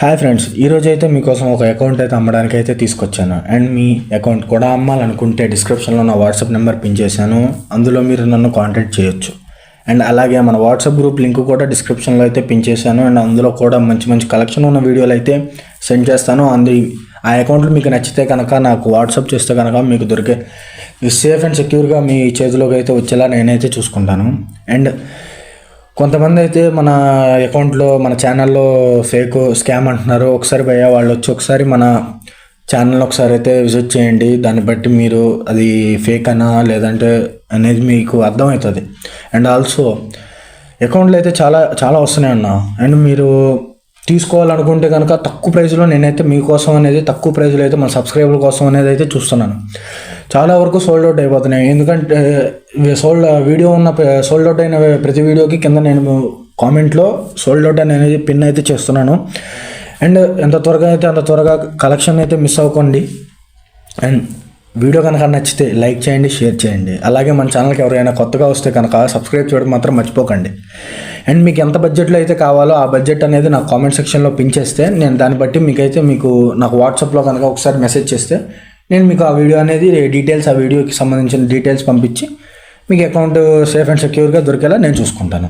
Hi friends, ఈరోజు అయితే మీకోసం ఒక అకౌంట్ అయితే అమ్మడానికి అయితే తీసుకొచ్చాను. అండ్ మీ అకౌంట్ కూడా అమ్మాలనుకుంటే డిస్క్రిప్షన్లో నా వాట్సాప్ నెంబర్ పిన్ చేశాను. అందులో మీరు నన్ను కాంటాక్ట్ చేయొచ్చు. అండ్ అలాగే మన వాట్సాప్ గ్రూప్ లింక్ కూడా డిస్క్రిప్షన్లో అయితే పిన్ చేశాను. అండ్ అందులో కూడా మంచి మంచి కలెక్షన్ ఉన్న వీడియోలు అయితే సెండ్ చేస్తాను. ఆ అకౌంట్లో మీకు నచ్చితే కనుక నాకు వాట్సాప్ చేస్తే కనుక మీకు దొరికే సేఫ్ అండ్ సెక్యూర్గా మీ చేతిలోకి అయితే వచ్చేలా నేనైతే చూసుకుంటాను. అండ్ కొంతమంది అయితే మన అకౌంట్లో మన ఛానల్లో ఫేక్ స్కామ్ అంటున్నారు. ఒకసారి భయ్యా వాళ్ళు వచ్చి ఒకసారి మన ఛానల్ ఒకసారి అయితే విజిట్ చేయండి. దాన్ని బట్టి మీరు అది ఫేక్ అనా లేదంటే అనేది మీకు అర్థమవుతుంది. అండ్ ఆల్సో అకౌంట్లో అయితే చాలా చాలా వస్తున్నాయి అన్న. అండ్ మీరు తీసుకోవాలనుకుంటే కనుక తక్కువ ప్రైజ్లో నేనైతే మీకోసం అనేది తక్కువ ప్రైజ్లో అయితే మన సబ్స్క్రైబర్ కోసం అనేది అయితే చూస్తున్నాను. చాలా వరకు సోల్డ్ అవుట్ అయిపోతున్నాయి. ఎందుకంటే వీడియో ఉన్న సోల్డ్ అవుట్ అయిన ప్రతి వీడియోకి కింద నేను కామెంట్లో సోల్డ్ అవుట్ అనేది పిన్ అయితే చేస్తున్నాను. అండ్ ఎంత త్వరగా అయితే అంత త్వరగా కలెక్షన్ అయితే మిస్ అవ్వకండి. అండ్ వీడియో కనుక నచ్చితే లైక్ చేయండి, షేర్ చేయండి. అలాగే మన ఛానల్కి ఎవరైనా కొత్తగా వస్తే కనుక సబ్స్క్రైబ్ చేయడం మాత్రం మర్చిపోకండి. అండ్ మీకు ఎంత బడ్జెట్లో అయితే కావాలో ఆ బడ్జెట్ అనేది నాకు కామెంట్ సెక్షన్లో పిన్ చేస్తే నేను దాన్ని బట్టి మీకు నాకు వాట్సాప్లో కనుక ఒకసారి మెసేజ్ చేస్తే నేను మీకు ఆ వీడియో అనేది డీటెయిల్స్, ఆ వీడియోకి సంబంధించిన డీటెయిల్స్ పంపించి మీకు అకౌంట్ సేఫ్ అండ్ సెక్యూర్గా దొరికేలా నేను చూసుకుంటాను.